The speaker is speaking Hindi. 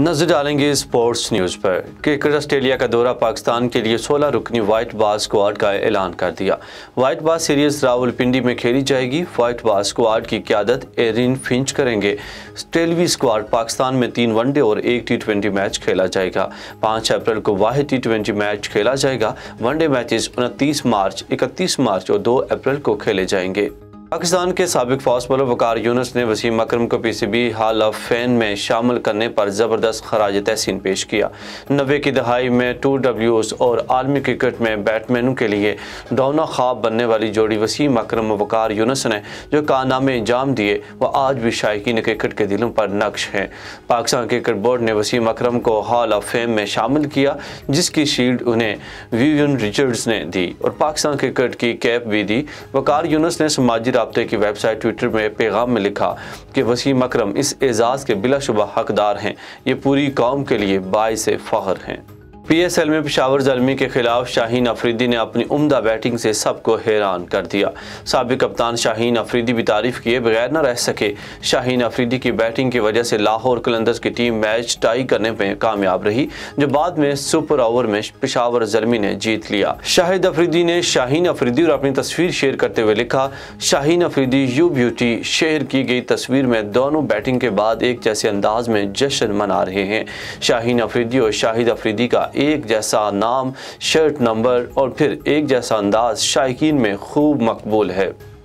नजर डालेंगे स्पोर्ट्स न्यूज़ पर। क्रिकेट ऑस्ट्रेलिया का दौरा पाकिस्तान के लिए 16 रुकनी वाइट बॉल स्क्वाड का ऐलान कर दिया। वाइट बॉल सीरीज रावलपिंडी में खेली जाएगी। वाइट बॉल स्क्वाड की क़यादत एरिन फिंच करेंगे। ऑस्ट्रेलवी स्क्वाड पाकिस्तान में 3 वनडे और 1 T20 मैच खेला जाएगा। 5 अप्रैल को वाहिद T20 मैच खेला जाएगा। वनडे मैचेस 29 मार्च, 31 मार्च और 2 अप्रैल को खेले जाएंगे। पाकिस्तान के साबिक फास्ट बॉलर वकार यूनुस ने वसीम अकरम को PCB हॉल ऑफ फेम में शामिल करने पर ज़बरदस्त खराज तहसीन पेश किया। 90 की दहाई में 2Ws और आलमी क्रिकेट में बैट्समैनों के लिए डौना ख्वाब बनने वाली जोड़ी वसीम अकरम और वकार यूनुस ने जो कारनामे अंजाम दिए वह आज भी शायकीन क्रिकेट के दिलों पर नक्श हैं। पाकिस्तान क्रिकेट बोर्ड ने वसीम अकरम को हॉल ऑफ फेम में शामिल किया, जिसकी शील्ड उन्हें विवियन रिचर्ड्स ने दी और पाकिस्तान क्रिकेट की कैप भी दी। वकार यूनुस ने समाजी राब्ते की वेबसाइट ट्विटर में पैगाम में लिखा कि वसीम अकरम इस एजाज़ के बिलाशुबा हकदार हैं। ये पूरी कौम के लिए बाइस फ़ख्र हैं। PSL में पेशावर ज़ल्मी के खिलाफ शाहीन अफरीदी ने अपनी उम्दा बैटिंग से सबको हैरान कर दिया। साबिक कप्तान शाहीन अफरीदी भी तारीफ किए बगैर न रह सके। शाहीन अफरीदी की बैटिंग की वजह से लाहौर कलंदर्स की टीम मैच टाई करने में कामयाब रही, जो बाद में सुपर ओवर में पेशावर ज़ल्मी ने जीत लिया। शाहिद अफरीदी ने शाहीन अफरीदी और अपनी तस्वीर शेयर करते हुए लिखा, Shaheen Afridi you beauty. Share की गई तस्वीर में दोनों बैटिंग के बाद एक जैसे अंदाज में जश्न मना रहे हैं। शाहीन अफरीदी और शाहिद अफरीदी का एक जैसा नाम, शर्ट नंबर और फिर एक जैसा अंदाज शायकीन में खूब मकबूल है।